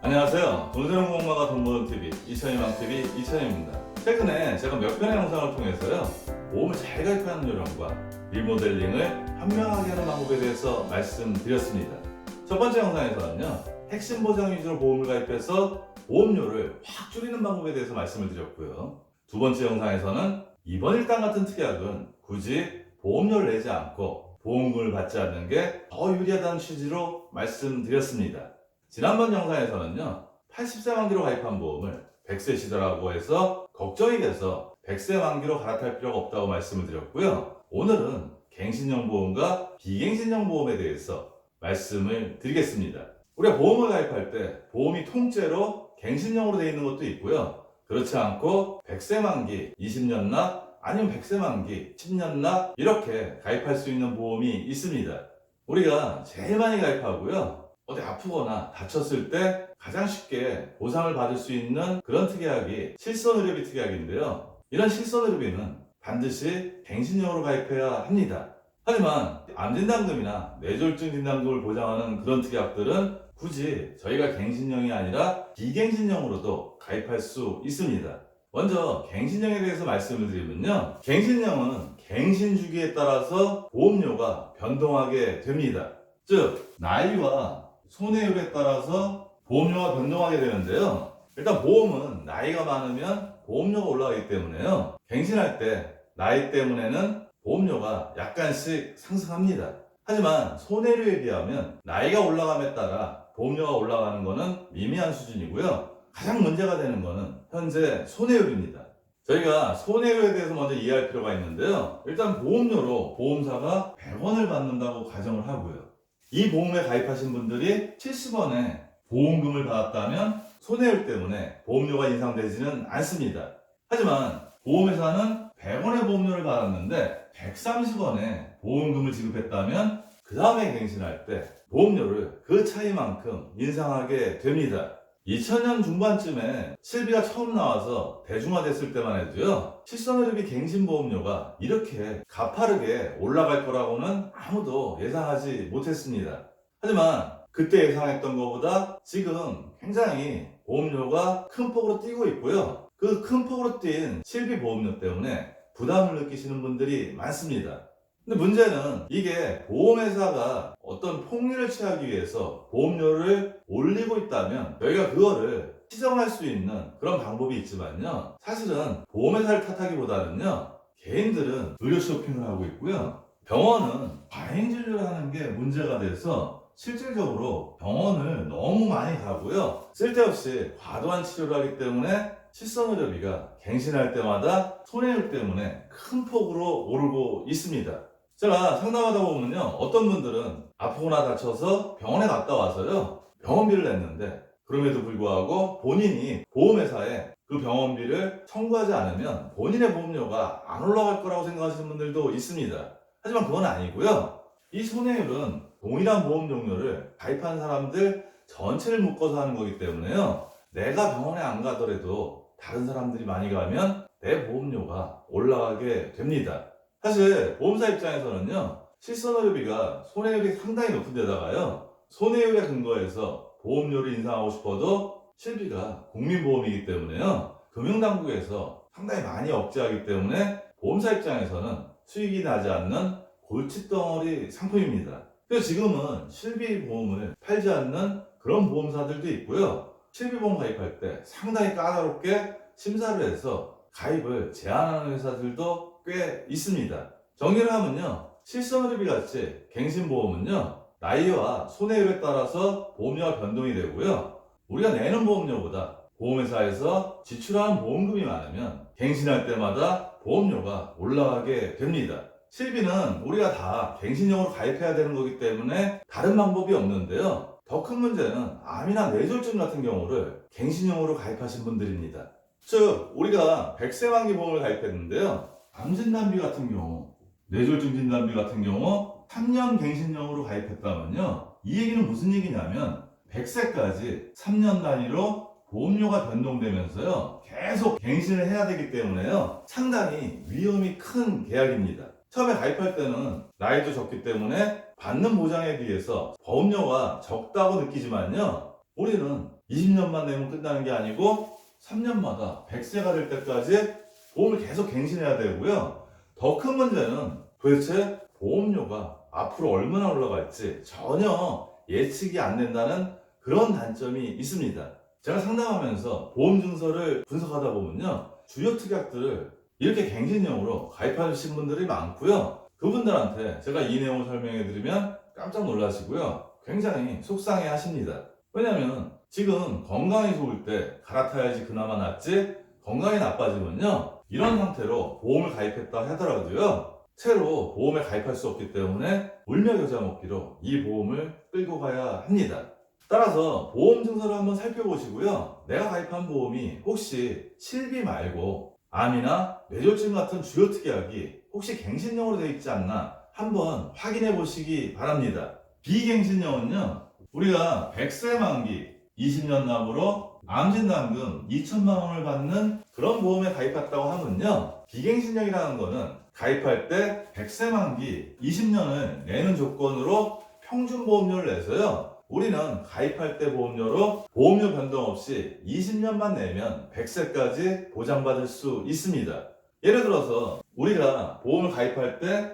안녕하세요. 돈세는 공부가 돈 버는 TV 이천희망TV 이천희입니다. 최근에 제가 몇 편의 영상을 통해서요, 보험을 잘 가입하는 요령과 리모델링을 현명하게 하는 방법에 대해서 말씀드렸습니다. 첫 번째 영상에서는요, 핵심 보장 위주로 보험을 가입해서 보험료를 확 줄이는 방법에 대해서 말씀을 드렸고요. 두 번째 영상에서는 이번 일당 같은 특약은 굳이 보험료를 내지 않고 보험금을 받지 않는 게 더 유리하다는 취지로 말씀드렸습니다. 지난번 영상에서는요, 80세 만기로 가입한 보험을 100세 시대라고 해서 걱정이 돼서 100세 만기로 갈아탈 필요가 없다고 말씀을 드렸고요. 오늘은 갱신형 보험과 비갱신형 보험에 대해서 말씀을 드리겠습니다. 우리가 보험을 가입할 때 보험이 통째로 갱신형으로 되어 있는 것도 있고요. 그렇지 않고 100세 만기 20년 납 아니면 100세 만기 10년 납 이렇게 가입할 수 있는 보험이 있습니다. 우리가 제일 많이 가입하고요, 어디 아프거나 다쳤을 때 가장 쉽게 보상을 받을 수 있는 그런 특약이 실손의료비 특약인데요. 이런 실손의료비는 반드시 갱신형으로 가입해야 합니다. 하지만 암진단금이나 뇌졸중 진단금을 보장하는 그런 특약들은 굳이 저희가 갱신형이 아니라 비갱신형으로도 가입할 수 있습니다. 먼저 갱신형에 대해서 말씀을 드리면요, 갱신형은 갱신 주기에 따라서 보험료가 변동하게 됩니다. 즉 나이와 손해율에 따라서 보험료가 변동하게 되는데요. 일단 보험은 나이가 많으면 보험료가 올라가기 때문에요, 갱신할 때 나이 때문에는 보험료가 약간씩 상승합니다. 하지만 손해율에 비하면 나이가 올라감에 따라 보험료가 올라가는 것은 미미한 수준이고요. 가장 문제가 되는 것은 현재 손해율입니다. 저희가 손해율에 대해서 먼저 이해할 필요가 있는데요. 일단 보험료로 보험사가 100원을 받는다고 가정을 하고요. 이 보험에 가입하신 분들이 70원의 보험금을 받았다면 손해율 때문에 보험료가 인상되지는 않습니다. 하지만 보험회사는 100원의 보험료를 받았는데 130원의 보험금을 지급했다면 그 다음에 갱신할 때 보험료를 그 차이만큼 인상하게 됩니다. 2000년 중반쯤에 실비가 처음 나와서 대중화됐을 때만 해도요, 실손의료비 갱신보험료가 이렇게 가파르게 올라갈 거라고는 아무도 예상하지 못했습니다. 하지만 그때 예상했던 것보다 지금 굉장히 보험료가 큰 폭으로 뛰고 있고요. 그 큰 폭으로 뛴 실비 보험료 때문에 부담을 느끼시는 분들이 많습니다. 근데 문제는 이게 보험회사가 어떤 폭리를 취하기 위해서 보험료를 올리고 있다면 저희가 그거를 시정할 수 있는 그런 방법이 있지만요, 사실은 보험회사를 탓하기보다는요, 개인들은 의료 쇼핑을 하고 있고요, 병원은 과잉 진료를 하는 게 문제가 돼서 실질적으로 병원을 너무 많이 가고요, 쓸데없이 과도한 치료를 하기 때문에 실손의료비가 갱신할 때마다 손해율 때문에 큰 폭으로 오르고 있습니다. 제가 상담하다 보면요, 어떤 분들은 아프거나 다쳐서 병원에 갔다 와서요, 병원비를 냈는데 그럼에도 불구하고 본인이 보험회사에 그 병원비를 청구하지 않으면 본인의 보험료가 안 올라갈 거라고 생각하시는 분들도 있습니다. 하지만 그건 아니고요, 이 손해율은 동일한 보험 종류를 가입한 사람들 전체를 묶어서 하는 거기 때문에요, 내가 병원에 안 가더라도 다른 사람들이 많이 가면 내 보험료가 올라가게 됩니다. 사실 보험사 입장에서는요, 실손의료비가 손해율이 상당히 높은 데다가요, 손해율에 근거해서 보험료를 인상하고 싶어도 실비가 국민보험이기 때문에요, 금융당국에서 상당히 많이 억제하기 때문에 보험사 입장에서는 수익이 나지 않는 골칫덩어리 상품입니다. 그래서 지금은 실비보험을 팔지 않는 그런 보험사들도 있고요, 실비보험 가입할 때 상당히 까다롭게 심사를 해서 가입을 제한하는 회사들도 꽤 있습니다. 정리를 하면요, 실손의료비 같이 갱신보험은요, 나이와 손해율에 따라서 보험료가 변동이 되고요, 우리가 내는 보험료보다 보험회사에서 지출하는 보험금이 많으면 갱신할 때마다 보험료가 올라가게 됩니다. 실비는 우리가 다 갱신형으로 가입해야 되는 거기 때문에 다른 방법이 없는데요, 더 큰 문제는 암이나 뇌졸중 같은 경우를 갱신형으로 가입하신 분들입니다. 즉 우리가 100세 만기 보험을 가입했는데요, 암 진단비 같은 경우, 뇌졸중 진단비 같은 경우 3년 갱신형으로 가입했다면요, 이 얘기는 무슨 얘기냐면 100세까지 3년 단위로 보험료가 변동되면서요, 계속 갱신을 해야 되기 때문에요, 상당히 위험이 큰 계약입니다. 처음에 가입할 때는 나이도 적기 때문에 받는 보장에 비해서 보험료가 적다고 느끼지만요, 우리는 20년만 내면 끝나는 게 아니고 3년마다 100세가 될 때까지 보험을 계속 갱신해야 되고요. 더 큰 문제는 도대체 보험료가 앞으로 얼마나 올라갈지 전혀 예측이 안 된다는 그런 단점이 있습니다. 제가 상담하면서 보험증서를 분석하다 보면요, 주요 특약들을 이렇게 갱신형으로 가입하신 분들이 많고요. 그분들한테 제가 이 내용을 설명해 드리면 깜짝 놀라시고요, 굉장히 속상해 하십니다. 왜냐면 지금 건강이 좋을 때 갈아타야지 그나마 낫지, 건강이 나빠지면요, 이런 상태로 보험을 가입했다 하더라도요, 채로 보험에 가입할 수 없기 때문에 울며 겨자 먹기로 이 보험을 끌고 가야 합니다. 따라서 보험 증서를 한번 살펴보시고요, 내가 가입한 보험이 혹시 실비 말고 암이나 뇌졸중 같은 주요 특약이 혹시 갱신형으로 되어 있지 않나 한번 확인해 보시기 바랍니다. 비갱신형은요, 우리가 100세 만기 20년 납으로 암진단금 2천만 원을 받는 그런 보험에 가입했다고 하면요, 비갱신형이라는 거는 가입할 때 100세 만기 20년을 내는 조건으로 평균 보험료를 내서요, 우리는 가입할 때 보험료로 보험료 변동 없이 20년만 내면 100세까지 보장받을 수 있습니다. 예를 들어서 우리가 보험을 가입할 때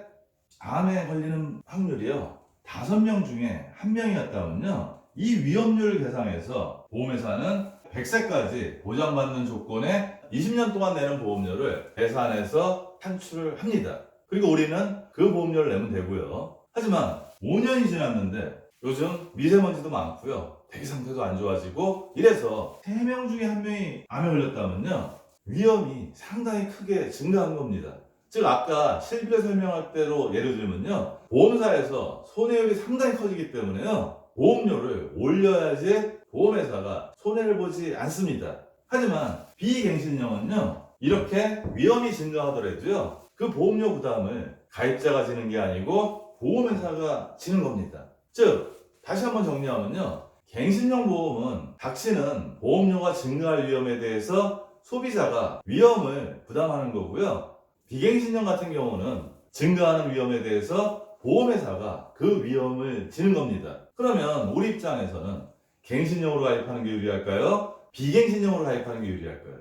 암에 걸리는 확률이요, 5명 중에 1명이었다면요, 이 위험률을 계산해서 보험회사는 100세까지 보장받는 조건에 20년 동안 내는 보험료를 계산해서 산출을 합니다. 그리고 우리는 그 보험료를 내면 되고요. 하지만 5년이 지났는데 요즘 미세먼지도 많고요, 대기 상태도 안 좋아지고 이래서 3명 중에 1명이 암에 걸렸다면요, 위험이 상당히 크게 증가한 겁니다. 즉 아까 실비를 설명할 때로 예를 들면요, 보험사에서 손해율이 상당히 커지기 때문에요, 보험료를 올려야지 보험회사가 손해를 보지 않습니다. 하지만 비갱신형은요, 이렇게 위험이 증가하더라도요, 그 보험료 부담을 가입자가 지는 게 아니고 보험회사가 지는 겁니다. 즉 다시 한번 정리하면요, 갱신형 보험은 닥치는 보험료가 증가할 위험에 대해서 소비자가 위험을 부담하는 거고요, 비갱신형 같은 경우는 증가하는 위험에 대해서 보험회사가 그 위험을 지는 겁니다. 그러면 우리 입장에서는 갱신형으로 가입하는 게 유리할까요? 비갱신형으로 가입하는 게 유리할까요?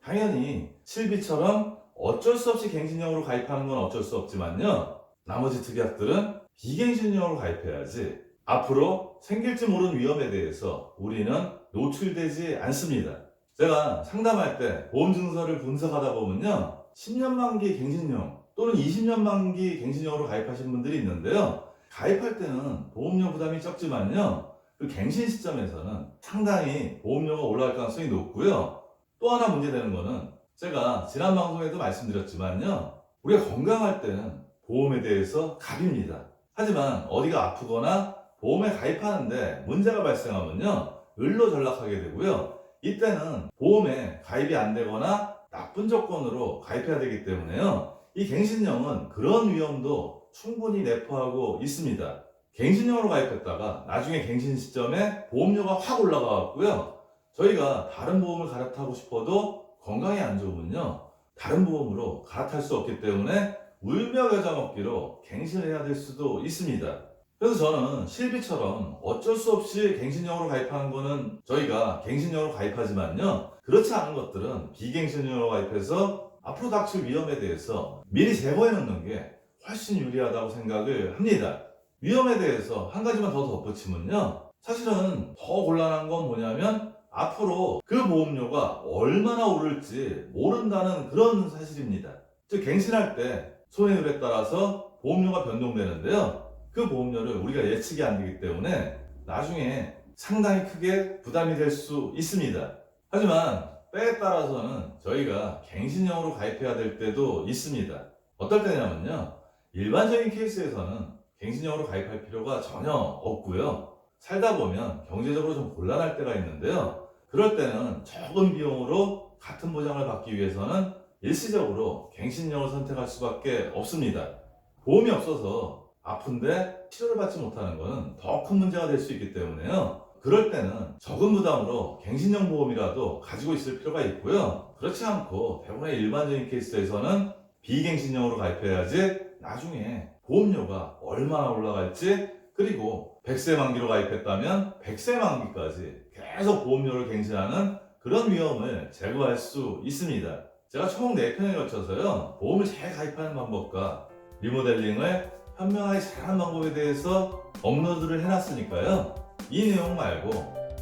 당연히 실비처럼 어쩔 수 없이 갱신형으로 가입하는 건 어쩔 수 없지만요, 나머지 특약들은 비갱신형으로 가입해야지 앞으로 생길지 모르는 위험에 대해서 우리는 노출되지 않습니다. 제가 상담할 때 보험증서를 분석하다 보면요, 10년 만기 갱신형 또는 20년 만기 갱신형으로 가입하신 분들이 있는데요, 가입할 때는 보험료 부담이 적지만요, 그 갱신 시점에서는 상당히 보험료가 올라갈 가능성이 높고요. 또 하나 문제되는 거는 제가 지난 방송에도 말씀드렸지만요, 우리가 건강할 때는 보험에 대해서 갑입니다. 하지만 어디가 아프거나 보험에 가입하는데 문제가 발생하면요, 을로 전락하게 되고요, 이때는 보험에 가입이 안 되거나 나쁜 조건으로 가입해야 되기 때문에요, 이 갱신형은 그런 위험도 충분히 내포하고 있습니다. 갱신형으로 가입했다가 나중에 갱신 시점에 보험료가 확 올라가고요, 저희가 다른 보험을 갈아타고 싶어도 건강이 안 좋으면요, 다른 보험으로 갈아탈 수 없기 때문에 울며 겨자 먹기로 갱신해야 될 수도 있습니다. 그래서 저는 실비처럼 어쩔 수 없이 갱신형으로 가입하는 거는 저희가 갱신형으로 가입하지만요, 그렇지 않은 것들은 비갱신형으로 가입해서 앞으로 닥칠 위험에 대해서 미리 제거해 놓는 게 훨씬 유리하다고 생각을 합니다. 위험에 대해서 한 가지만 더 덧붙이면요, 사실은 더 곤란한 건 뭐냐면 앞으로 그 보험료가 얼마나 오를지 모른다는 그런 사실입니다. 즉 갱신할 때 손해율에 따라서 보험료가 변동되는데요, 그 보험료를 우리가 예측이 안 되기 때문에 나중에 상당히 크게 부담이 될 수 있습니다. 하지만 때에 따라서는 저희가 갱신형으로 가입해야 될 때도 있습니다. 어떨 때냐면요, 일반적인 케이스에서는 갱신형으로 가입할 필요가 전혀 없고요, 살다 보면 경제적으로 좀 곤란할 때가 있는데요, 그럴 때는 적은 비용으로 같은 보장을 받기 위해서는 일시적으로 갱신형을 선택할 수밖에 없습니다. 보험이 없어서 아픈데 치료를 받지 못하는 것은 더 큰 문제가 될 수 있기 때문에요, 그럴 때는 적은 부담으로 갱신형 보험이라도 가지고 있을 필요가 있고요, 그렇지 않고 대부분의 일반적인 케이스에서는 비갱신형으로 가입해야지 나중에 보험료가 얼마나 올라갈지, 그리고 100세 만기로 가입했다면 100세 만기까지 계속 보험료를 갱신하는 그런 위험을 제거할 수 있습니다. 제가 총 4편에 걸쳐서요, 보험을 잘 가입하는 방법과 리모델링을 현명하게 잘하는 방법에 대해서 업로드를 해놨으니까요, 이 내용 말고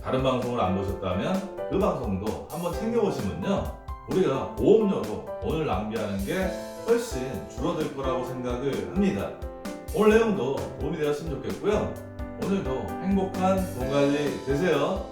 다른 방송을 안 보셨다면 그 방송도 한번 챙겨보시면요, 우리가 보험료로 돈을 낭비하는 게 훨씬 줄어들 거라고 생각을 합니다. 오늘 내용도 도움이 되었으면 좋겠고요. 오늘도 행복한 돈 관리 되세요.